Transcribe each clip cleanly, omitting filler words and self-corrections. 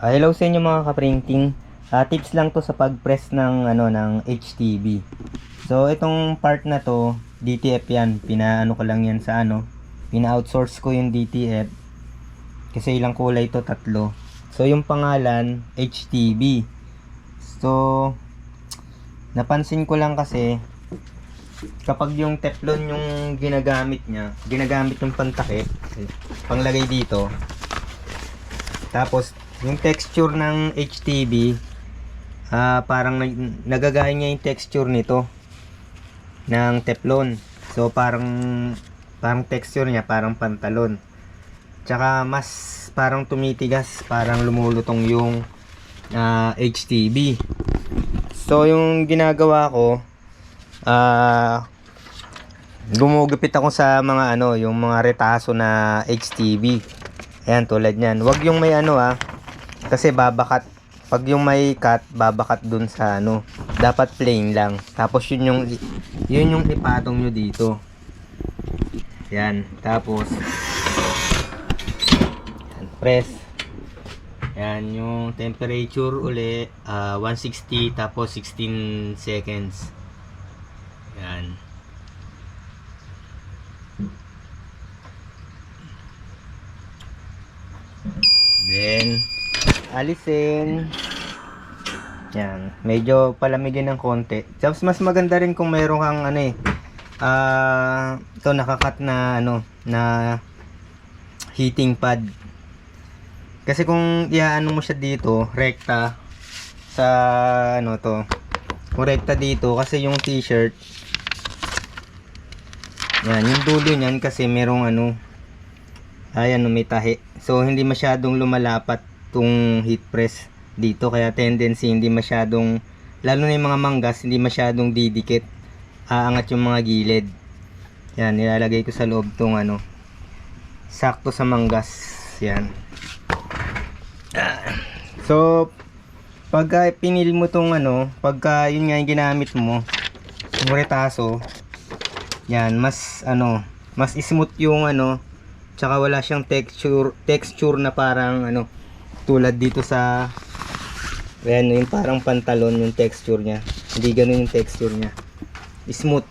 Hello sa inyo mga ka-printing. Tips lang to sa pag-press ng ng HTV. So itong part na to, DTF yan. Pinaano ko lang yan sa pina-outsource ko yung DTF. Kasi ilang kulay to, 3. So yung pangalan HTV. So napansin ko lang kasi kapag yung Teflon yung ginagamit yung pantakip, panglagay dito. Tapos yung texture ng HTV, parang nagagaya niya yung texture nito ng Teflon. So parang texture niya parang pantalon. Tsaka mas parang tumitigas, parang lumulutong yung HTV. So yung ginagawa ko, gumugupit ako sa mga yung mga retaso na HTV. Ayan, tulad niyan. Wag yung may kasi babakat. Pag yung may cut, babakat dun sa dapat plain lang. Tapos yun yung ipatong nyo dito. Yan. Tapos yan, press. Yan yung temperature uli, 160 tapos 16 seconds. Yan. Then alisin. Yan, medyo palamigin ng konti. Tapos mas maganda rin kung meron kang ito nakakat na na heating pad. Kasi kung iaano mo siya dito, rekta sa to. Kung rekta dito kasi yung t-shirt. Yan, yung dulo niyan kasi merong ayan, may tahi. So hindi masyadong lumalapat tong heat press dito, kaya tendency hindi masyadong, lalo na yung mga manggas, hindi masyadong didikit, aangat yung mga gilid. Yan, nilalagay ko sa loob tong sakto sa manggas. Yan. So pagka pinili mo tong pagka yun nga yung ginamit mo, yung retaso, yan, mas mas smooth yung tsaka wala siyang texture na parang tulad dito sa ayan, yung parang pantalon yung texture niya. Hindi ganun yung texture niya. Smooth.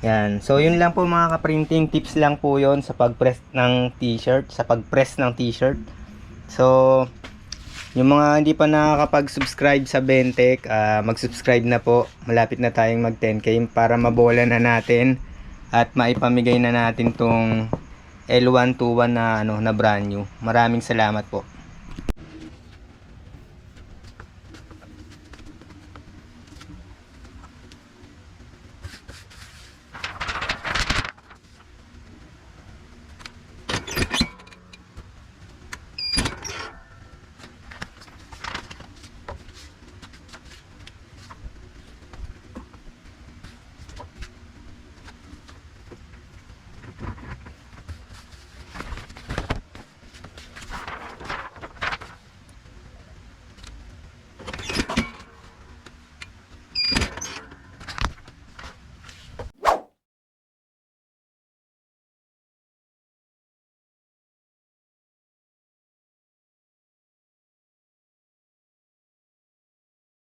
Yan. So yun lang po mga ka-printing, tips lang po yon sa pag-press ng t-shirt, So yung mga hindi pa nakakapag-subscribe sa Bentech, mag-subscribe na po. Malapit na tayong mag 10k para mabola na natin at maipamigay na natin tong L121 na na brand new. Maraming salamat po.